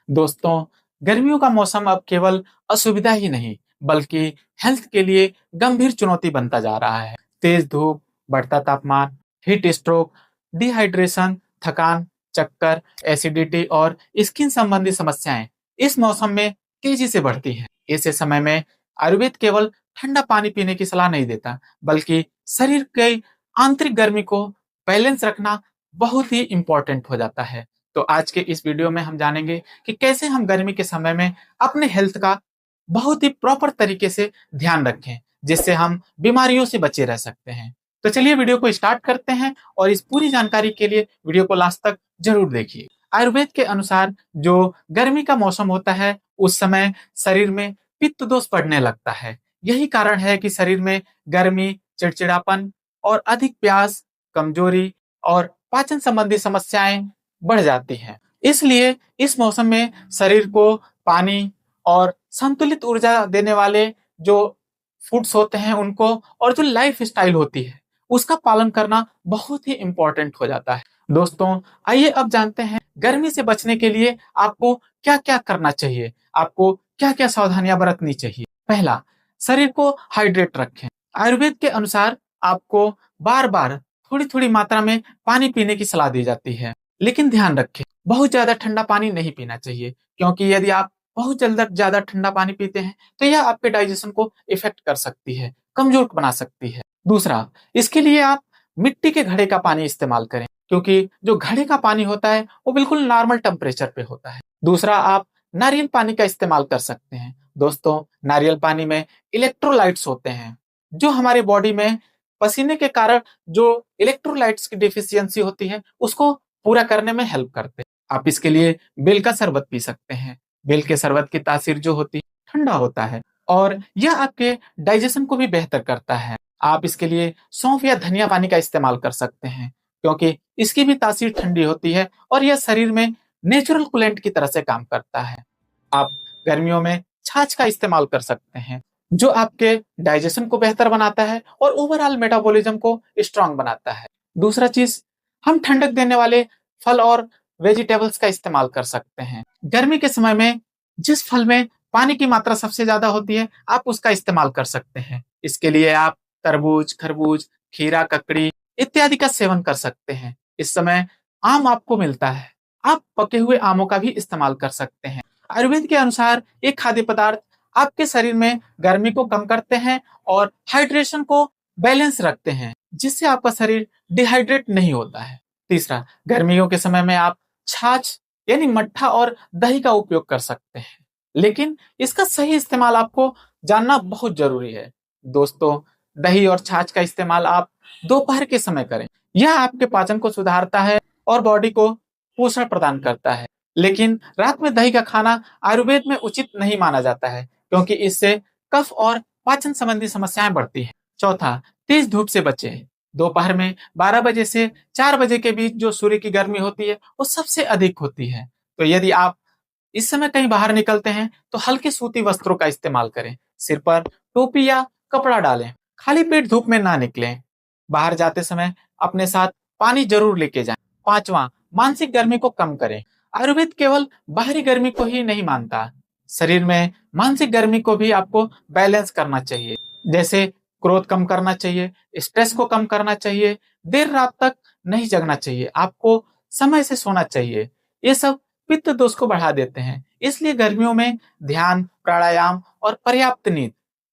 दोस्तों, गर्मियों का मौसम अब केवल असुविधा ही नहीं, बल्कि हेल्थ के लिए गंभीर चुनौती बनता जा रहा है। तेज धूप, बढ़ता तापमान, हीट स्ट्रोक, डिहाइड्रेशन, थकान, चक्कर, एसिडिटी और स्किन संबंधी समस्याएं इस मौसम में तेजी से बढ़ती हैं। ऐसे समय में आयुर्वेद केवल ठंडा पानी पीने की सलाह नहीं देता, बल्कि शरीर की आंतरिक गर्मी को बैलेंस रखना बहुत ही इम्पोर्टेंट हो जाता है। तो आज के इस वीडियो में हम जानेंगे कि कैसे हम गर्मी के समय में अपने हेल्थ का बहुत ही प्रॉपर तरीके से ध्यान रखें, जिससे हम बीमारियों से बचे रह सकते हैं। तो चलिए वीडियो को स्टार्ट करते हैं और इस पूरी जानकारी के लिए वीडियो को लास्ट तक जरूर देखिए। आयुर्वेद के अनुसार जो गर्मी का मौसम होता है, उस समय शरीर में पित्त दोष बढ़ने लगता है। यही कारण है कि शरीर में गर्मी, चिड़चिड़ापन और अधिक प्यास, कमजोरी और पाचन संबंधी समस्याएं बढ़ जाती हैं। इसलिए इस मौसम में शरीर को पानी और संतुलित ऊर्जा देने वाले जो फूड्स होते हैं उनको, और जो लाइफ स्टाइल होती है उसका पालन करना बहुत ही इम्पोर्टेंट हो जाता है। दोस्तों, आइए अब जानते हैं गर्मी से बचने के लिए आपको क्या क्या करना चाहिए, आपको क्या क्या सावधानियां बरतनी चाहिए। पहला, शरीर को हाइड्रेट रखें। आयुर्वेद के अनुसार आपको बार बार थोड़ी थोड़ी मात्रा में पानी पीने की सलाह दी जाती है, लेकिन ध्यान रखें बहुत ज्यादा ठंडा पानी नहीं पीना चाहिए, क्योंकि यदि आप बहुत जल्द ज्यादा ठंडा पानी पीते हैं तो यह आपके डाइजेशन को इफेक्ट कर सकती है, कमजोर बना सकती है। दूसरा, इसके लिए आप मिट्टी के घड़े का पानी इस्तेमाल करें, क्योंकि जो घड़े का पानी होता है वो बिल्कुल नॉर्मल टेम्परेचर पे होता है। दूसरा, आप नारियल पानी का इस्तेमाल कर सकते हैं। दोस्तों, नारियल पानी में इलेक्ट्रोलाइट्स होते हैं, जो हमारे बॉडी में पसीने के कारण जो इलेक्ट्रोलाइट्स की डिफिशियंसी होती है उसको पूरा करने में हेल्प करते हैं। आप इसके लिए बेल का शरबत पी सकते हैं। बेल के शरबत की तासीर जो होती है ठंडा होता है, और यह आपके डाइजेशन को भी बेहतर करता है। आप इसके लिए सौंफ या धनिया पानी का इस्तेमाल कर सकते हैं, क्योंकि इसकी भी तासीर ठंडी होती है और यह शरीर में नेचुरल कूलेंट की तरह से काम करता है। आप गर्मियों में छाछ का इस्तेमाल कर सकते हैं, जो आपके डाइजेशन को बेहतर बनाता है और ओवरऑल मेटाबॉलिज्म को स्ट्रांग बनाता है। दूसरा चीज, हम ठंडक देने वाले फल और वेजिटेबल्स का इस्तेमाल कर सकते हैं। गर्मी के समय में जिस फल में पानी की मात्रा सबसे ज्यादा होती है, आप उसका इस्तेमाल कर सकते हैं। इसके लिए आप तरबूज, खरबूज, खीरा, ककड़ी इत्यादि का सेवन कर सकते हैं। इस समय आम आपको मिलता है, आप पके हुए आमों का भी इस्तेमाल कर सकते हैं। आयुर्वेद के अनुसार ये खाद्य पदार्थ आपके शरीर में गर्मी को कम करते हैं और हाइड्रेशन को बैलेंस रखते हैं, जिससे आपका शरीर डिहाइड्रेट नहीं होता है। तीसरा, गर्मियों के समय में आप छाछ यानी मट्ठा और दही का उपयोग कर सकते हैं, लेकिन इसका सही इस्तेमाल आपको जानना बहुत जरूरी है। दोस्तों, दही और छाछ का इस्तेमाल आप दोपहर के समय करें। यह आपके पाचन को सुधारता है और बॉडी को पोषण प्रदान करता है। लेकिन रात में दही का खाना आयुर्वेद में उचित नहीं माना जाता है, क्योंकि इससे कफ और पाचन संबंधी समस्याएं बढ़ती हैं। चौथा, तेज धूप से बचें। दोपहर में 12 बजे से 4 बजे के बीच जो सूर्य की गर्मी होती है वो सबसे अधिक होती है। तो यदि आप इस समय कहीं बाहर निकलते हैं तो हल्के सूती वस्त्रों का इस्तेमाल करें। सिर पर टोपी या कपड़ा डालें। खाली पेट धूप में ना निकलें। बाहर जाते समय अपने साथ पानी जरूर लेके जाएं। पांचवा, मानसिक गर्मी को कम करें। आयुर्वेद केवल बाहरी गर्मी को ही नहीं मानता, शरीर में मानसिक गर्मी को भी आपको बैलेंस करना चाहिए। जैसे क्रोध कम करना चाहिए, स्ट्रेस को कम करना चाहिए, देर रात तक नहीं जगना चाहिए, आपको समय से सोना चाहिए। ये सब पित्त दोष को बढ़ा देते हैं। इसलिए गर्मियों में ध्यान, प्राणायाम और पर्याप्त नींद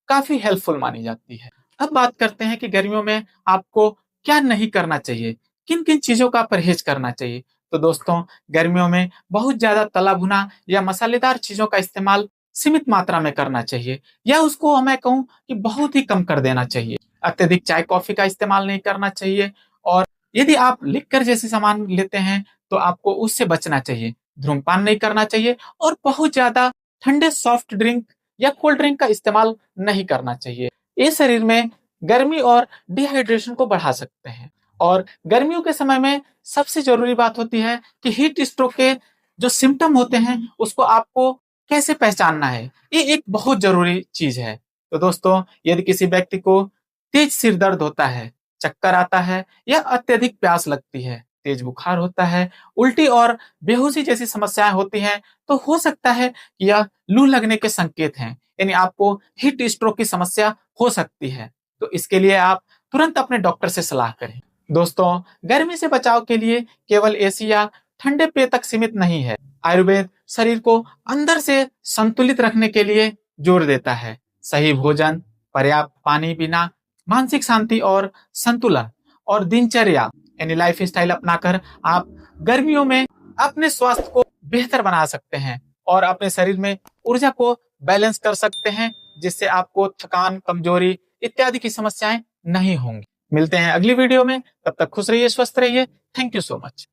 काफी हेल्पफुल मानी जाती है। अब बात करते हैं कि गर्मियों में आपको क्या नहीं करना चाहिए, किन किन चीजों का परहेज करना चाहिए। तो दोस्तों, गर्मियों में बहुत ज्यादा तला भुना या मसालेदार चीजों का इस्तेमाल सीमित मात्रा में करना चाहिए, या उसको मैं कहूँ कि बहुत ही कम कर देना चाहिए। अत्यधिक चाय कॉफी का इस्तेमाल नहीं करना चाहिए, और यदि आप लिक्कर जैसे सामान लेते हैं तो आपको उससे बचना चाहिए। धूम्रपान नहीं करना चाहिए, और बहुत ज्यादा ठंडे सॉफ्ट ड्रिंक या कोल्ड ड्रिंक का इस्तेमाल नहीं करना चाहिए। ये शरीर में गर्मी और डिहाइड्रेशन को बढ़ा सकते हैं। और गर्मियों के समय में सबसे जरूरी बात होती है कि हीट स्ट्रोक के जो सिम्टम होते हैं उसको आपको कैसे पहचानना है, ये एक बहुत जरूरी चीज है। तो दोस्तों, यदि किसी व्यक्ति को तेज सिर दर्द होता है, चक्कर आता है या अत्यधिक प्यास लगती है, तेज बुखार होता है, उल्टी और बेहोशी जैसी समस्याएं होती हैं, तो हो सकता है कि यह लू लगने के संकेत हैं। यानी आपको हीट स्ट्रोक की समस्या हो सकती है। तो इसके लिए आप तुरंत अपने डॉक्टर से सलाह करें। दोस्तों, गर्मी से बचाव के लिए केवल एसी या ठंडे पेय तक सीमित नहीं है। आयुर्वेद शरीर को अंदर से संतुलित रखने के लिए जोर देता है। सही भोजन, पर्याप्त पानी पीना, मानसिक शांति और संतुलन और दिनचर्या यानी लाइफ स्टाइल अपनाकर आप गर्मियों में अपने स्वास्थ्य को बेहतर बना सकते हैं और अपने शरीर में ऊर्जा को बैलेंस कर सकते हैं, जिससे आपको थकान, कमजोरी इत्यादि की समस्याएं नहीं होंगी। मिलते हैं अगली वीडियो में, तब तक खुश रहिए, स्वस्थ रहिए। Thank you so much.